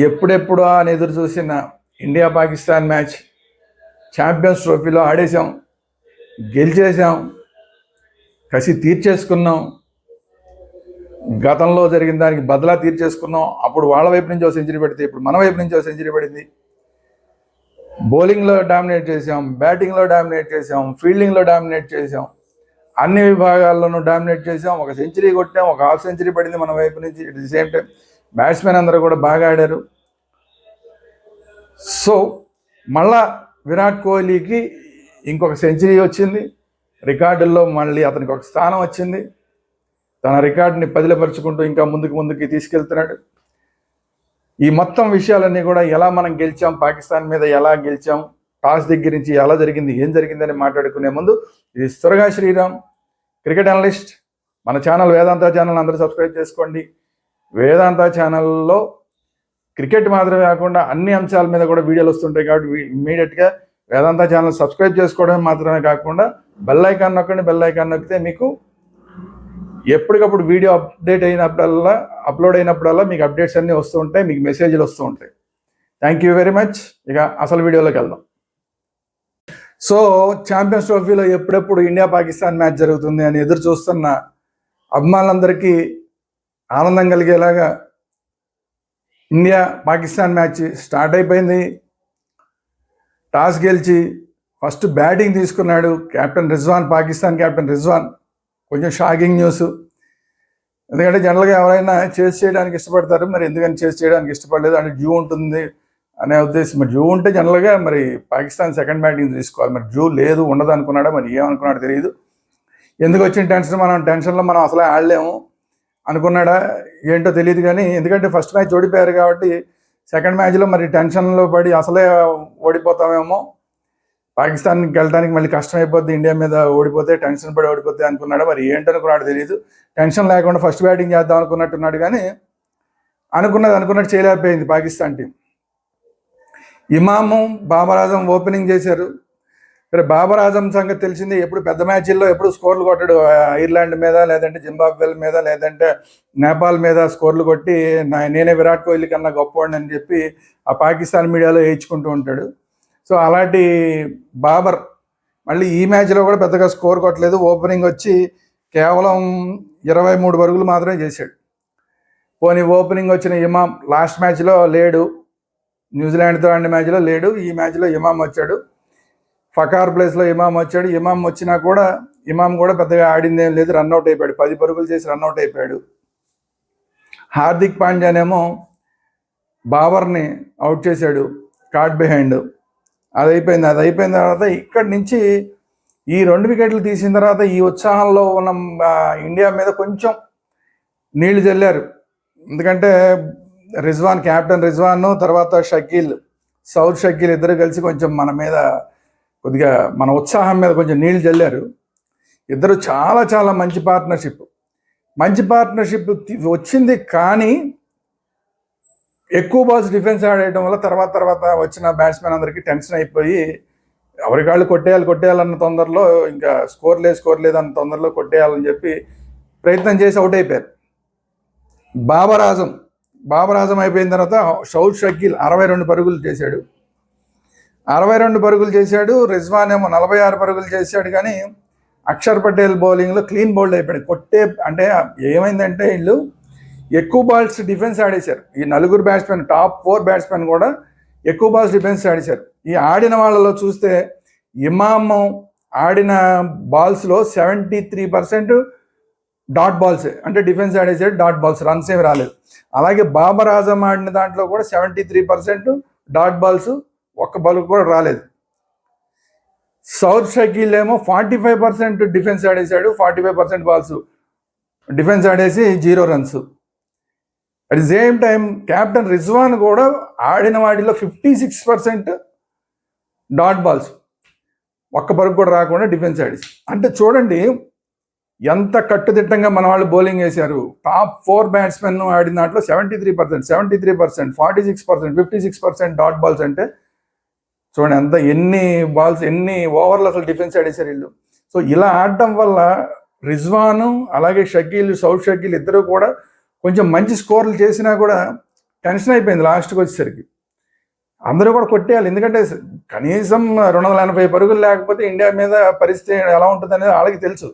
ఎప్పుడెప్పుడు అని ఎదురు చూసిన ఇండియా పాకిస్తాన్ మ్యాచ్ ఛాంపియన్స్ ట్రోఫీలో ఆడేసాం, గెలిచేసాం, కసి తీర్చేసుకున్నాం. గతంలో జరిగిన దానికి బదులా తీర్చేసుకున్నాం. అప్పుడు వాళ్ళ వైపు నుంచి ఒక సెంచరీ పడితే ఇప్పుడు మన వైపు నుంచి ఒక సెంచరీ పడింది. బౌలింగ్లో డామినేట్ చేసాం, బ్యాటింగ్లో డామినేట్ చేసాం, ఫీల్డింగ్లో డామినేట్ చేసాం, అన్ని విభాగాల్లోనూ డామినేట్ చేసాం. ఒక సెంచరీ కొట్టాం, ఒక హాఫ్ సెంచరీ పడింది మన వైపు నుంచి. At the same time batsmen అందరూ కూడా బాగా ఆడారు. సో మళ్ళా విరాట్ కోహ్లీకి ఇంకొక సెంచరీ వచ్చింది, రికార్డుల్లో మళ్ళీ అతనికి ఒక స్థానం వచ్చింది. తన రికార్డుని పదిలపరుచుకుంటూ ఇంకా ముందుకు తీసుకెళ్తున్నాడు. ఈ మొత్తం విషయాలన్నీ కూడా ఎలా మనం గెలిచాం, పాకిస్తాన్ మీద ఎలా గెలిచాం, టాస్ దగ్గర నుంచి ఎలా జరిగింది, ఏం జరిగిందని మాట్లాడుకునే ముందు, ఇది త్వరగా శ్రీరామ్ క్రికెట్ అనలిస్ట్. మన ఛానల్ వేదాంత ఛానల్ అందరూ సబ్స్క్రైబ్ చేసుకోండి. వేదాంత ఛానల్లో క్రికెట్ మాత్రమే కాకుండా అన్ని అంశాల మీద కూడా వీడియోలు వస్తుంటాయి. కాబట్టి ఇమ్మీడియట్గా వేదాంత ఛానల్ సబ్స్క్రైబ్ చేసుకోవడమే మాత్రమే కాకుండా బెల్ ఐకాన్ నొక్కండి. బెల్ ఐకాన్ నొక్కితే మీకు ఎప్పటికప్పుడు వీడియో అప్లోడ్ అయినప్పుడల్లా మీకు అప్డేట్స్ అన్నీ వస్తూ ఉంటాయి, మీకు మెసేజ్లు వస్తూ ఉంటాయి. Thank you very much. ఇక అసలు వీడియోలోకి వెళ్దాం. సో ఛాంపియన్స్ ట్రోఫీలో ఎప్పుడెప్పుడు ఇండియా పాకిస్తాన్ మ్యాచ్ జరుగుతుంది అని ఎదురు చూస్తున్న అభిమానులందరికీ ఆనందం కలిగేలాగా ఇండియా పాకిస్తాన్ మ్యాచ్ స్టార్ట్ అయిపోయింది. టాస్ గెలిచి ఫస్ట్ బ్యాటింగ్ తీసుకున్నాడు కెప్టెన్ రిజ్వాన్, పాకిస్తాన్ కెప్టెన్ రిజ్వాన్. కొంచెం షాకింగ్ న్యూస్. ఎందుకంటే జనరల్గా ఎవరైనా చేస్ చేయడానికి ఇష్టపడతారు, మరి ఎందుకని చేస్ చేయడానికి ఇష్టపడలేదు అంటే డ్యూ ఉంటుంది అనే ఉద్దేశం. మరి డ్యూ ఉంటే జనరల్గా మరి పాకిస్తాన్ సెకండ్ బ్యాటింగ్ తీసుకోవాలి. మరి డ్యూ లేదు, ఉండదు అనుకున్నాడా, మరి ఏమనుకున్నాడో తెలియదు. ఎందుకు వచ్చిన టెన్షన్లో మనం అసలే ఆడలేము అనుకున్నాడా ఏంటో తెలియదు. కానీ ఎందుకంటే ఫస్ట్ మ్యాచ్ ఓడిపోయారు కాబట్టి సెకండ్ మ్యాచ్లో మరి టెన్షన్లో పడి అసలే ఓడిపోతామేమో, పాకిస్తాన్కి వెళ్ళడానికి మళ్ళీ కష్టమైపోద్ది, ఇండియా మీద ఓడిపోతే టెన్షన్ పడి ఓడిపోతే అనుకున్నాడు. మరి ఏంటనుకున్నాడు తెలియదు. టెన్షన్ లేకుండా ఫస్ట్ బ్యాటింగ్ చేద్దాం అనుకున్నట్టున్నాడు. కానీ అనుకున్నట్టు చేయలేకపోయింది పాకిస్తాన్ టీం. ఇమాము, బాబర్ ఆజం ఓపెనింగ్ చేశారు. మరి బాబర్ ఆజం సంగతి తెలిసింది, ఎప్పుడు పెద్ద మ్యాచ్ల్లో ఎప్పుడు స్కోర్లు కొట్టాడు. ఐర్లాండ్ మీద, లేదంటే జింబాబ్వే మీద, లేదంటే నేపాల్ మీద స్కోర్లు కొట్టి నేనే విరాట్ కోహ్లీ కన్నా గొప్పవాడిని అని చెప్పి ఆ పాకిస్తాన్ మీడియాలో వేయించుకుంటూ ఉంటాడు. సో అలాంటి బాబర్ మళ్ళీ ఈ మ్యాచ్లో కూడా పెద్దగా స్కోర్ కొట్టలేదు. ఓపెనింగ్ వచ్చి కేవలం 23 పరుగులు మాత్రమే చేశాడు. పోనీ ఓపెనింగ్ వచ్చిన ఇమాం లాస్ట్ మ్యాచ్లో లేడు, న్యూజిలాండ్తో ఆడిన మ్యాచ్లో లేడు. ఈ మ్యాచ్లో ఇమాం వచ్చాడు, ఫకార్ ప్లేస్లో ఇమాం వచ్చాడు. ఇమాం వచ్చినా కూడా ఇమాం కూడా పెద్దగా ఆడిందేం లేదు, రన్అట్ అయిపోయాడు. 10 పరుగులు చేసి రన్అట్ అయిపోయాడు. హార్దిక్ పాండ్యానేమో బాబర్ని అవుట్ చేశాడు కార్డ్ బిహైండ్. అది అయిపోయిన తర్వాత ఇక్కడి నుంచి ఈ 2 వికెట్లు తీసిన తర్వాత ఈ ఉత్సాహంలో ఉన్న ఇండియా మీద కొంచెం నీళ్లు చల్లారు. ఎందుకంటే రిజ్వాన్, కెప్టెన్ రిజ్వాన్, తర్వాత సౌద్ షకీల్ ఇద్దరు కలిసి కొంచెం మన మీద కొద్దిగా మన ఉత్సాహం మీద కొంచెం నీళ్లు చల్లారు. ఇద్దరు చాలా మంచి పార్ట్నర్షిప్ వచ్చింది. కానీ ఎక్కువ బాల్స్ డిఫెన్స్ ఆడేయడం వల్ల తర్వాత వచ్చిన బ్యాట్స్మెన్ అందరికీ టెన్షన్ అయిపోయి ఎవరికాళ్ళు కొట్టేయాలన్న తొందరలో, ఇంకా స్కోర్ లేదు అన్న తొందరలో కొట్టేయాలని చెప్పి ప్రయత్నం చేసి అవుట్ అయిపోయారు. బాబర్ ఆజం అయిపోయిన తర్వాత సౌద్ షకీల్ 62 పరుగులు చేశాడు. 62 పరుగులు చేశాడు. రిజ్వాన్ ఏమో 46 పరుగులు చేశాడు. కానీ అక్షర్ పటేల్ బౌలింగ్లో క్లీన్ బౌల్డ్ అయిపోయాడు. అంటే ఏమైందంటే వీళ్ళు ఎక్కువ బాల్స్ డిఫెన్స్ ఆడేశారు. ఈ 4 బ్యాట్స్మెన్, టాప్ 4 బ్యాట్స్మెన్ కూడా ఎక్కువ బాల్స్ డిఫెన్స్ ఆడేశారు. ఈ ఆడిన వాళ్ళలో చూస్తే ఇమాము ఆడిన బాల్స్లో 73% డాట్ బాల్స్, అంటే డిఫెన్స్ ఆడేసాడు, డాట్ బాల్స్, రన్స్ ఏమి రాలేదు. అలాగే బాబర్ ఆజం ఆడిన దాంట్లో కూడా 73% డాట్ బాల్స్, ఒక్క బాల్ కూడా రాలేదు. సౌద్ షకీల్ ఏమో 45% డిఫెన్స్ ఆడేశాడు, 45% బాల్స్ డిఫెన్స్ ఆడేసి 0 runs. At the same time captain Rizwan కూడా ఆడిన వాటిలో 56% డాట్ బాల్స్, ఒక్క పరుగు కూడా రాకుండా డిఫెన్స్ ఆడేసి. అంటే చూడండి ఎంత కట్టుదిట్టంగా మన వాళ్ళు బౌలింగ్ వేశారు. టాప్ 4 బ్యాట్స్మెన్ ఆడిన దాంట్లో 73%, 46%, 56% డాట్ బాల్స్. అంటే చూడండి ఎన్ని ఓవర్లు అసలు డిఫెన్స్ ఆడేశారు వీళ్ళు. సో ఇలా ఆడటం వల్ల రిజ్వాను అలాగే సౌద్ షకీల్ ఇద్దరు కూడా కొంచెం మంచి స్కోర్లు చేసినా కూడా టెన్షన్ అయిపోయింది లాస్ట్కి వచ్చేసరికి. అందరూ కూడా కొట్టేయాలి, ఎందుకంటే కనీసం 280 పరుగులు లేకపోతే ఇండియా మీద పరిస్థితి ఎలా ఉంటుంది అనేది వాళ్ళకి తెలుసు.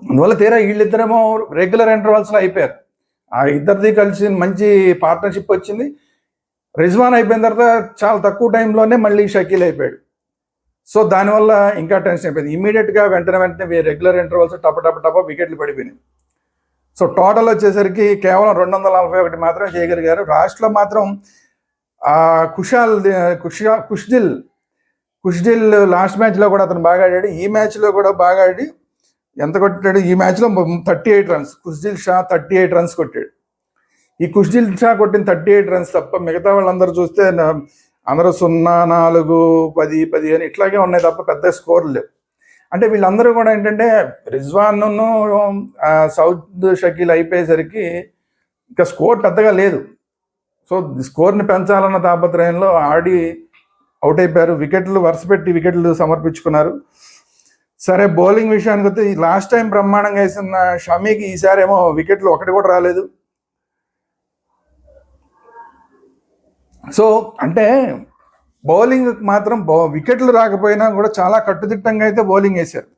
అందువల్ల తీరా వీళ్ళిద్దరేమో రెగ్యులర్ ఇంటర్వల్స్లో అయిపోయారు. ఆ ఇద్దరిది కలిసి మంచి పార్ట్నర్షిప్ వచ్చింది. రిజ్వాన్ అయిపోయిన తర్వాత చాలా తక్కువ టైంలోనే మళ్ళీ షకీల్ అయిపోయాడు. సో దానివల్ల ఇంకా టెన్షన్ అయిపోయింది. ఇమీడియట్గా వెంటనే రెగ్యులర్ ఇంటర్వల్స్ టప వికెట్లు పడిపోయినాయి. సో టోటల్ వచ్చేసరికి కేవలం 241 మాత్రమే చేయగలిగారు. లాస్ట్లో మాత్రం కుష్దిల్ లాస్ట్ మ్యాచ్లో కూడా అతను బాగా ఆడాడు. ఈ మ్యాచ్లో కూడా బాగా ఆడి ఎంత కొట్టాడు, ఈ మ్యాచ్లో 38 రన్స్. కుష్దిల్ షా 38 రన్స్ కొట్టాడు. ఈ కుష్దిల్ షా కొట్టిన 38 రన్స్ తప్ప మిగతా వాళ్ళందరూ చూస్తే అందరూ 0, 4, 10, 10 అని ఇట్లాగే ఉన్నాయి తప్ప పెద్ద స్కోర్లు లేవు. అంటే వీళ్ళందరూ కూడా ఏంటంటే రిజ్వాన్ సౌద్ షకీల్ అయిపోయేసరికి ఇంకా స్కోర్ పెద్దగా లేదు. సో స్కోర్ని పెంచాలన్న తాపత్రయంలో ఆడి అవుట్ అయిపోయారు. వరుస పెట్టి వికెట్లు సమర్పించుకున్నారు. సరే, బౌలింగ్ విషయానికి వస్తే లాస్ట్ టైం బ్రహ్మాండంగా వేసిన షమీకి ఈసారి ఏమో వికెట్లు ఒకటి కూడా రాలేదు. సో అంటే బౌలింగ్ మాత్రం వికెట్లు రాకపోయినా కూడా చాలా కట్టుదిట్టంగా అయితే బౌలింగ్ వేశారు,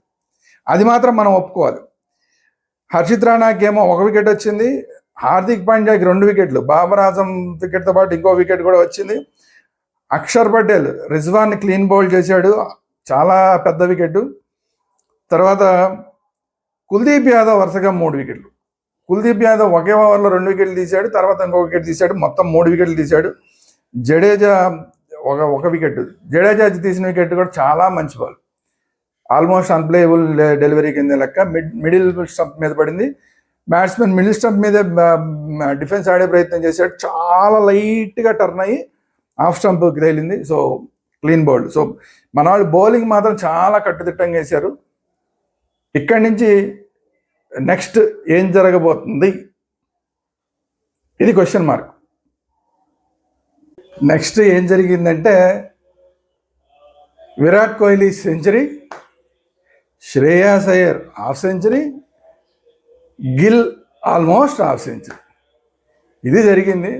అది మాత్రం మనం ఒప్పుకోవాలి. హర్షిత్ రాణాకి ఏమో 1 వికెట్ వచ్చింది, హార్దిక్ పాండ్యాకి 2 వికెట్లు, బాబర్ ఆజం వికెట్తో పాటు ఇంకో వికెట్ కూడా వచ్చింది. అక్షర్ పటేల్ రిజ్వాన్ని క్లీన్ బౌల్ చేశాడు, చాలా పెద్ద వికెట్. తర్వాత కుల్దీప్ యాదవ్ వరుసగా 3 వికెట్లు. కుల్దీప్ యాదవ్ ఒకే ఓవర్లో 2 వికెట్లు తీశాడు, తర్వాత ఇంకో వికెట్ తీశాడు, మొత్తం 3 వికెట్లు తీశాడు. జడేజా ఒక వికెట్. జడేజా తీసిన వికెట్ కూడా చాలా మంచి బాల్, ఆల్మోస్ట్ అన్ప్లేయబుల్ డెలివరీ కింద లెక్క. మిడిల్ స్టంప్ మీద పడింది. బ్యాట్స్మెన్ మిడిల్ స్టంప్ మీద డిఫెన్స్ ఆడే ప్రయత్నం చేశాడు, చాలా లైట్గా టర్న్ అయ్యి ఆఫ్ స్టంప్కి తేలింది. So clean bowled. సో మన వాళ్ళు బౌలింగ్ మాత్రం చాలా కట్టుదిట్టంగా వేశారు. ఇక్కడి నుంచి నెక్స్ట్ ఏం జరగబోతుంది, ఇది క్వశ్చన్ మార్క్. నెక్స్ట్ ఏం జరిగిందంటే Virat Kohli century, Shreyas Iyer half century, Gill almost half century, ఇది జరిగింది.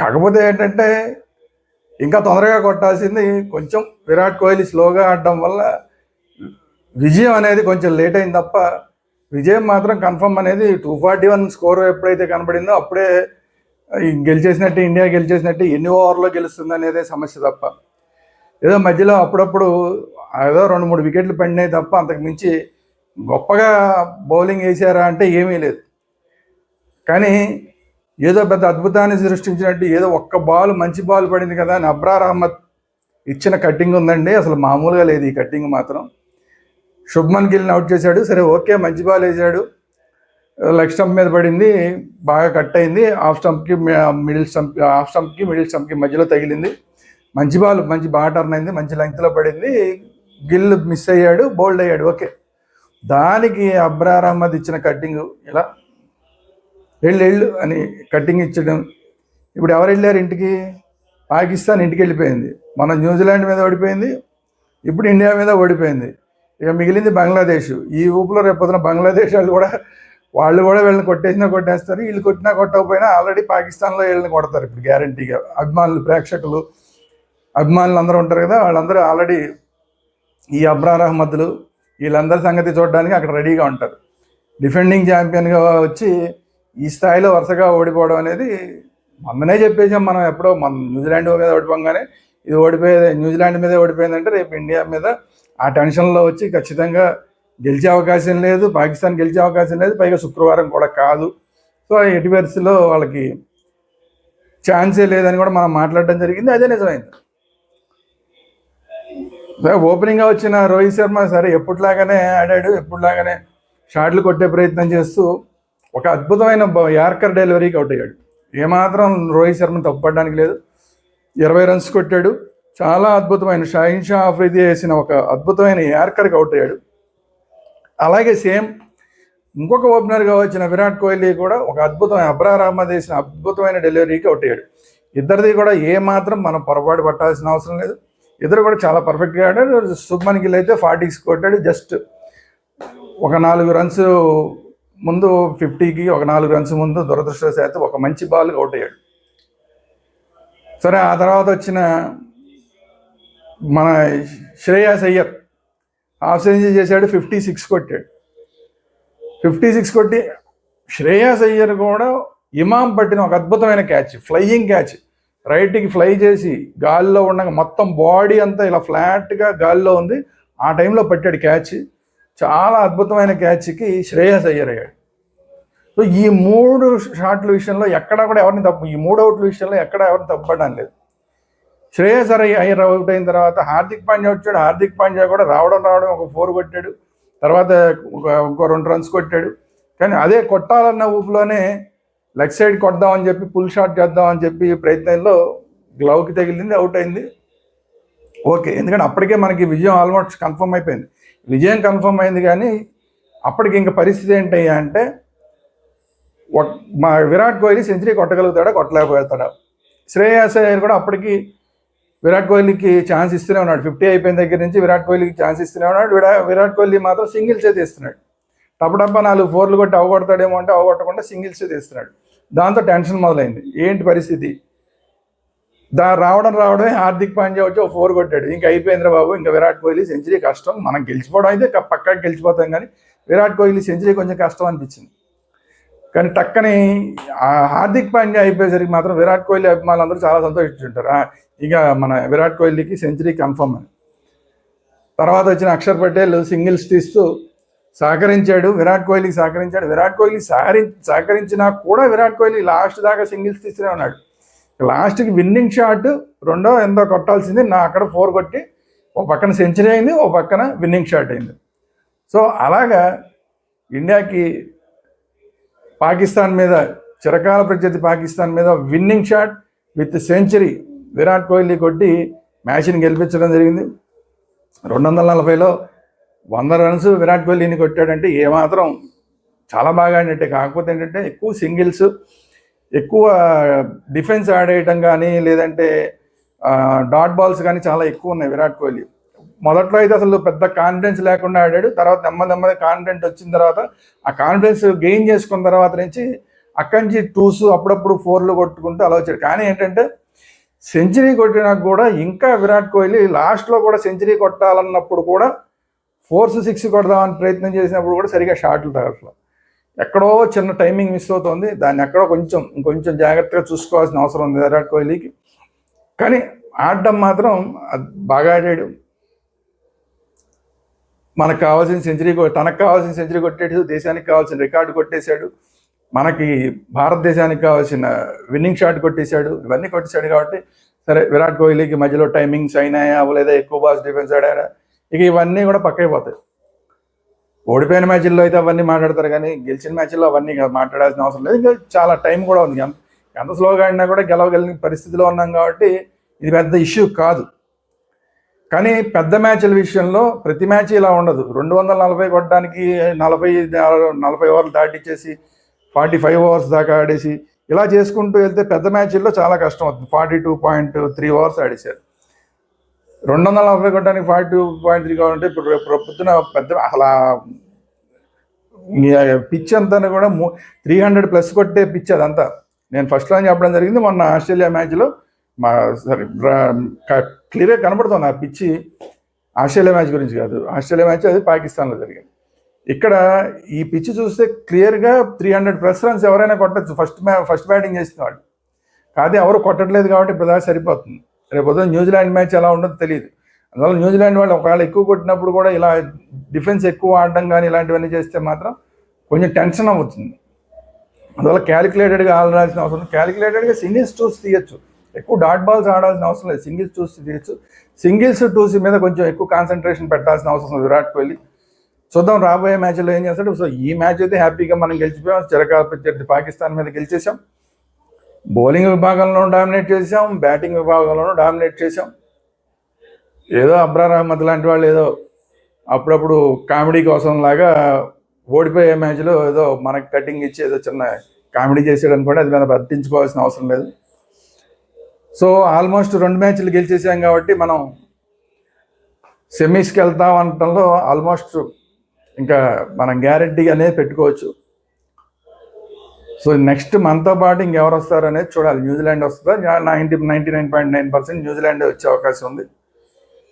కాకపోతే ఏంటంటే ఇంకా తొందరగా కొట్టాల్సింది, కొంచెం విరాట్ కోహ్లీ స్లోగా ఆడడం వల్ల విజయం అనేది కొంచెం లేట్ అయింది తప్ప విజయం మాత్రం కన్ఫర్మ్ అనేది 241 స్కోర్ ఎప్పుడైతే కనబడిందో అప్పుడే గెలిచేసినట్టు, ఇండియా గెలిచేసినట్టు. ఎన్ని ఓవర్లో గెలుస్తుంది అనేదే సమస్య తప్ప, ఏదో మధ్యలో అప్పుడప్పుడు ఏదో 2-3 వికెట్లు పడినాయి తప్ప అంతకు మించి గొప్పగా బౌలింగ్ వేసారా అంటే ఏమీ లేదు. కానీ ఏదో పెద్ద అద్భుతాన్ని సృష్టించినట్టు ఏదో ఒక్క బాల్ మంచి బాల్ పడింది కదా అని అబ్రార్ అహ్మద్ ఇచ్చిన కట్టింగ్ ఉందండి, అసలు మామూలుగా లేదు ఈ కట్టింగ్ మాత్రం. శుభ్మన్ గిల్ని అవుట్ చేశాడు, సరే ఓకే, మంచి బాల్ వేసాడు, లెగ్ స్టంప్ మీద పడింది, బాగా కట్ అయింది, ఆఫ్ స్టంప్కి మిడిల్ స్టంప్కి మధ్యలో తగిలింది. మంచి బాల్, బాగా టర్న్ అయింది, మంచి లెంగ్త్లో పడింది. గిల్ మిస్ అయ్యాడు, బౌల్డ్ అయ్యాడు, ఓకే. దానికి అబ్రార్ అహ్మద్ ఇచ్చిన కట్టింగ్ ఇలా వెళ్ళు అని కట్టింగ్ ఇచ్చడం. ఇప్పుడు ఎవరు వెళ్ళారు ఇంటికి? పాకిస్తాన్ ఇంటికి వెళ్ళిపోయింది. మన న్యూజిలాండ్ మీద ఓడిపోయింది, ఇప్పుడు ఇండియా మీద ఓడిపోయింది. ఇక మిగిలింది బంగ్లాదేశ్. ఈ ఊపులో రేపొద్దున బంగ్లాదేశ్ వాళ్ళు కూడా వీళ్ళని కొట్టేస్తారు. వీళ్ళు కొట్టినా కొట్టకపోయినా ఆల్రెడీ పాకిస్తాన్లో వీళ్ళని కొడతారు ఇప్పుడు గ్యారంటీగా. ప్రేక్షకులు అభిమానులు అందరూ ఉంటారు కదా, వాళ్ళందరూ ఆల్రెడీ ఈ అబ్రార్ అహ్మద్లు వీళ్ళందరి సంగతి చూడడానికి అక్కడ రెడీగా ఉంటారు. డిఫెండింగ్ ఛాంపియన్గా వచ్చి ఈ స్థాయిలో వరుసగా ఓడిపోవడం అనేది మొన్ననే చెప్పేసాం మనం, ఎప్పుడో మన న్యూజిలాండ్ మీద ఓడిపోగానే ఇది న్యూజిలాండ్ మీదే ఓడిపోయిందంటే రేపు ఇండియా మీద ఆ టెన్షన్లో వచ్చి ఖచ్చితంగా గెలిచే అవకాశం లేదు, పాకిస్తాన్ గెలిచే అవకాశం లేదు, పైగా శుక్రవారం కూడా కాదు. సో ఎట్టి పరిస్థితుల్లో వాళ్ళకి ఛాన్సే లేదని కూడా మనం మాట్లాడడం జరిగింది, అదే నిజమైంది. ఓపెనింగ్గా వచ్చిన రోహిత్ శర్మ సరే ఎప్పటిలాగానే ఆడాడు, ఎప్పటిలాగానే షాట్లు కొట్టే ప్రయత్నం చేస్తూ ఒక అద్భుతమైన యార్కర్ డెలివరీకి అవుట్ అయ్యాడు. ఏమాత్రం రోహిత్ శర్మ తప్పుపడడానికి లేదు. 20 రన్స్ కొట్టాడు, చాలా అద్భుతమైన షాహిన్ షా ఆఫ్రిది వేసిన ఒక అద్భుతమైన యార్కర్కి అవుట్ అయ్యాడు. అలాగే సేమ్ ఇంకొక ఓపెనర్గా వచ్చిన విరాట్ కోహ్లీ కూడా ఒక అద్భుతమైన అబ్రార్ అహ్మద్ వేసిన అద్భుతమైన డెలివరీకి అవుట్ అయ్యాడు. ఇద్దరిది కూడా ఏమాత్రం మనం పొరపాటు పట్టాల్సిన అవసరం లేదు, ఇద్దరు కూడా చాలా పర్ఫెక్ట్గా ఆడారు. శుభ్మన్ గిల్ అయితే 40 కొట్టాడు, జస్ట్ ఒక 4 రన్స్ ముందు 50కి ఒక 4 రన్స్ ముందు దురదృష్టవశాత్తు ఒక మంచి బాల్ అవుట్ అయ్యాడు. సరే, ఆ తర్వాత వచ్చిన మన శ్రేయాస్ అయ్యర్ హాఫ్ సెంచరీ చేశాడు, 56 కొట్టాడు. 56 కొట్టి శ్రేయాస్ అయ్యర్ కూడా ఇమాం పట్టిన ఒక అద్భుతమైన క్యాచ్, ఫ్లయింగ్ క్యాచ్, రైట్కి ఫ్లై చేసి గాల్లో ఉండగా మొత్తం బాడీ అంతా ఇలా ఫ్లాట్గా గాల్లో ఉంది, ఆ టైంలో పట్టాడు క్యాచ్. చాలా అద్భుతమైన క్యాచ్కి శ్రేయాస్ అయ్యర్ అయ్యాడు. సో ఈ 3 షాట్ల విషయంలో ఎక్కడా కూడా ఎవరిని తప్పు, ఈ 3 అవుట్ల విషయంలో ఎక్కడ ఎవరిని తప్పడం లేదు. శ్రేయస్ అయ్యర్ అవుట్ అయిన తర్వాత హార్దిక్ పాండ్యా వచ్చాడు. హార్దిక్ పాండ్యా కూడా రావడం ఒక 4 కొట్టాడు, తర్వాత ఇంకో 2 రన్స్ కొట్టాడు. కానీ అదే కొట్టాలన్న ఊపులోనే లెగ్ సైడ్ కొడదామని చెప్పి పుల్ షాట్ చేద్దామని చెప్పి ప్రయత్నంలో గ్లౌకి తగిలింది, అవుట్ అయింది. ఓకే, ఎందుకంటే అప్పటికే మనకి విజయం ఆల్మోస్ట్ కన్ఫర్మ్ అయిపోయింది. విజయం కన్ఫర్మ్ అయింది, కానీ అప్పటికి ఇంకా పరిస్థితి ఏంటయ్యా అంటే మా విరాట్ కోహ్లీ సెంచరీ కొట్టగలుగుతాడా, కొట్టలేకపోతాడా? శ్రేయస్ అయ్యర్ కూడా అప్పటికి విరాట్ కోహ్లీకి ఛాన్స్ ఇస్తూనే ఉన్నాడు. 50 అయిపోయిన దగ్గర నుంచి విరాట్ కోహ్లీకి ఛాన్స్ ఇస్తూనే ఉన్నాడు. విరాట్ కోహ్లీ మాత్రం సింగిల్సే తీస్తున్నాడు. టపటప్ప 4 4లు కొట్టి అవగొడతాడేమో అంటే అవగొట్టకుండా సింగిల్సే తీస్తున్నాడు. దాంతో టెన్షన్ మొదలైంది. ఏంటి పరిస్థితి? రావడమే హార్దిక్ పాండ్యా వచ్చి ఒక 4 కొట్టాడు. ఇంకా అయిపోయిందిరా బాబు, ఇంకా విరాట్ కోహ్లీ సెంచరీ కష్టం, మనం గెలిచిపోవడం అయితే పక్కా గెలిచిపోతాం, కానీ విరాట్ కోహ్లీ సెంచరీ కొంచెం కష్టం అనిపించింది. కానీ టక్కని హార్దిక్ పాండ్యా అయిపోయేసరికి మాత్రం విరాట్ కోహ్లీ అభిమానులు అందరూ చాలా సంతోషించుంటారు. ఇక మన విరాట్ కోహ్లీకి సెంచరీ కన్ఫర్మ్ అని. తర్వాత వచ్చిన అక్షర్ పటేల్ సింగిల్స్ తీస్తూ సహకరించాడు, విరాట్ కోహ్లీకి సహకరించాడు. విరాట్ కోహ్లీ సహకరించినా కూడా విరాట్ కోహ్లీ లాస్ట్ దాకా సింగిల్స్ తీస్తూనే ఉన్నాడు. లాస్ట్కి విన్నింగ్ షాట్ రెండో ఎంతో కొట్టాల్సింది, అక్కడ 4 కొట్టి ఒక పక్కన సెంచరీ అయింది, ఒక పక్కన విన్నింగ్ షాట్ అయింది. సో అలాగా ఇండియాకి పాకిస్తాన్ మీద, చిరకాల ప్రత్యర్థి పాకిస్తాన్ మీద winnowing shot with century Virat Kohli కొట్టి మ్యాచ్ని గెలిపించడం జరిగింది. 240లో 100 రన్స్ విరాట్ కోహ్లీని కొట్టాడంటే ఏమాత్రం చాలా బాగా ఆడినట్టే. కాకపోతే ఏంటంటే ఎక్కువ సింగిల్స్, ఎక్కువ డిఫెన్స్ ఆడేయటం కానీ లేదంటే డాట్ బాల్స్ కానీ చాలా ఎక్కువ ఉన్నాయి విరాట్ కోహ్లీ. మొదట్లో అయితే అసలు పెద్ద కాన్ఫిడెన్స్ లేకుండా ఆడాడు. తర్వాత నెమ్మది కాన్ఫిడెంట్ వచ్చిన తర్వాత ఆ కాన్ఫిడెన్స్ గెయిన్ చేసుకున్న తర్వాత నుంచి అక్కడి నుంచి 2s అప్పుడప్పుడు 4లు కొట్టుకుంటూ అలా వచ్చాడు. కానీ ఏంటంటే సెంచరీ కొట్టినా కూడా ఇంకా విరాట్ కోహ్లీ లాస్ట్లో కూడా సెంచరీ కొట్టాలన్నప్పుడు కూడా 4s 6 కొడదామని ప్రయత్నం చేసినప్పుడు కూడా సరిగా షాట్లు తగట్లా. ఎక్కడో చిన్న టైమింగ్ మిస్ అవుతుంది. దాన్ని ఎక్కడో కొంచెం జాగ్రత్తగా చూసుకోవాల్సిన అవసరం ఉంది విరాట్ కోహ్లీకి. కానీ ఆడడం మాత్రం బాగా ఆడాడు. మనకు కావాల్సిన సెంచరీ, తనకు కావాల్సిన సెంచరీ కొట్టేడు, దేశానికి కావాల్సిన రికార్డు కొట్టేశాడు, మనకి భారతదేశానికి కావాల్సిన విన్నింగ్ షాట్ కొట్టేశాడు, ఇవన్నీ కొట్టేశాడు. కాబట్టి సరే, విరాట్ కోహ్లీకి మధ్యలో టైమింగ్స్ అయినాయా అవ్వలేదా, ఎక్కువ బాల్స్ డిఫెన్స్ ఆడారా, ఇక ఇవన్నీ కూడా పక్కైపోతాయి. ఓడిపోయిన మ్యాచ్ల్లో అయితే అవన్నీ మాట్లాడతారు, కానీ గెలిచిన మ్యాచ్ల్లో అవన్నీ మాట్లాడాల్సిన అవసరం లేదు. ఇంకా చాలా టైం కూడా ఉంది. ఎంత స్లోగా ఆడినా కూడా గెలవగలిగిన పరిస్థితిలో ఉన్నాం కాబట్టి ఇది పెద్ద ఇష్యూ కాదు. కానీ పెద్ద మ్యాచ్ల విషయంలో ప్రతి మ్యాచ్ ఇలా ఉండదు. 240 కొట్టడానికి 40 ఓవర్లు దాటిచ్చేసి 45 ఓవర్స్ దాకా ఆడేసి ఇలా చేసుకుంటూ వెళ్తే పెద్ద మ్యాచ్ల్లో చాలా కష్టం అవుతుంది. 42.3 ఓవర్స్ ఆడేశారు. 240 కొట్టడానికి 42.3 కావాలంటే ఇప్పుడు పొద్దున పెద్ద అసలు పిచ్ అంతా కూడా 300+ కొట్టే పిచ్ అదంతా. నేను ఫస్ట్లో చెప్పడం జరిగింది, మొన్న ఆస్ట్రేలియా మ్యాచ్లో క్లియర్గా కనబడుతుంది ఆ పిచ్చి. ఆస్ట్రేలియా మ్యాచ్ గురించి కాదు, ఆస్ట్రేలియా మ్యాచ్ అది పాకిస్తాన్లో జరిగింది. ఇక్కడ ఈ పిచ్ చూస్తే క్లియర్గా 300+ రన్స్ ఎవరైనా కొట్టచ్చు ఫస్ట్ బ్యాటింగ్ చేసిన వాళ్ళు. కాదే ఎవరు కొట్టట్లేదు కాబట్టి ఇప్పుడు దాకా సరిపోతుంది. రేపు పొద్దున న్యూజిలాండ్ మ్యాచ్ ఎలా ఉండదో తెలియదు. అందువల్ల న్యూజిలాండ్ వాళ్ళు ఒకవేళ ఎక్కువ కొట్టినప్పుడు కూడా ఇలా డిఫెన్స్ ఎక్కువ ఆడడం కానీ ఇలాంటివన్నీ చేస్తే మాత్రం కొంచెం టెన్షన్ అవుతుంది. అందువల్ల క్యాలిక్యులేటెడ్గా ఆడాల్సిన అవసరం, క్యాలిక్యులేటెడ్గా సింగిల్స్ చూసి తీయచ్చు, ఎక్కువ డాట్ బాల్స్ ఆడాల్సిన అవసరం లేదు, సింగిల్స్ చూసి తీయచ్చు. సింగిల్స్ 2s మీద కొంచెం ఎక్కువ కాన్సన్ట్రేషన్ పెట్టాల్సిన అవసరం ఉంది విరాట్ కోహ్లీ. చూద్దాం రాబోయే మ్యాచ్లో ఏం చేస్తాడు. సో ఈ మ్యాచ్ అయితే హ్యాపీగా మనం గెలిచిపోయాం, చిరకాల ప్రత్యర్థి పాకిస్తాన్ మీద గెలిచేసాం. బౌలింగ్ విభాగంలోనూ డామినేట్ చేసాం, బ్యాటింగ్ విభాగంలోనూ డామినేట్ చేసాం. ఏదో అబ్రార్ అహ్మద్ లాంటి వాళ్ళు ఏదో అప్పుడప్పుడు కామెడీ కోసం లాగా ఓడిపోయే మ్యాచ్లో ఏదో మనకి కటింగ్ ఇచ్చి ఏదో చిన్న కామెడీ చేసాడు అనుకోండి, అది మనం పట్టించుకోవాల్సిన అవసరం లేదు. సో ఆల్మోస్ట్ 2 మ్యాచ్లు గెలిచేసాం కాబట్టి మనం సెమీస్కి వెళ్తాం అనటంలో ఆల్మోస్ట్ ఇంకా మనం గ్యారెంటీ అనేది పెట్టుకోవచ్చు. సో నెక్స్ట్ మనతో పాటు ఇంకెవరు వస్తారు అనేది చూడాలి. న్యూజిలాండ్ వస్తుందా, 99.9% న్యూజిలాండ్ వచ్చే అవకాశం ఉంది.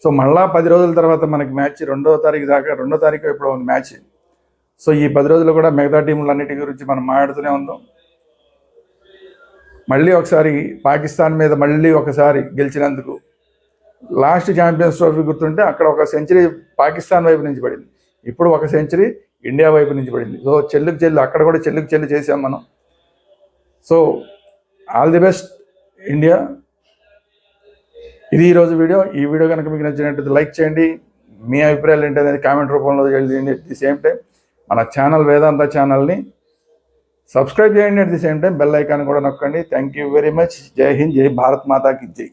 సో మళ్ళా 10 రోజుల తర్వాత మనకి మ్యాచ్ 2వ తారీఖు దాకా, 2వ తారీఖు ఎప్పుడో ఉంది మ్యాచ్. సో ఈ 10 రోజులు కూడా మిగతా టీములన్నిటి గురించి మనం మాట్లాడుతూనే ఉందాం. మళ్ళీ ఒకసారి పాకిస్తాన్ మీద మళ్ళీ ఒకసారి గెలిచినందుకు, లాస్ట్ ఛాంపియన్స్ ట్రోఫీ గుర్తుంటే అక్కడ ఒక సెంచరీ పాకిస్తాన్ వైపు నుంచి పడింది, ఇప్పుడు ఒక సెంచరీ ఇండియా వైపు నుంచి పడింది. సో చెల్లుకు చెల్లు, అక్కడ కూడా చెల్లుకు చెల్లు చేసాం మనం. So all the best India. ఇది ఈరోజు వీడియో. ఈ వీడియో కనుక మీకు నచ్చినట్లయితే లైక్ చేయండి. మీ అభిప్రాయాలు ఏంటనేది కామెంట్ రూపంలో తెలియజేయండి. అట్ ది సేమ్ టైం మన ఛానల్ వేదాంత ఛానల్ని సబ్స్క్రైబ్ చేయండి. At the same time bell icon కూడా నొక్కండి. Thank you very much. జై హింద్, జై భారత్ మాతాకి జై.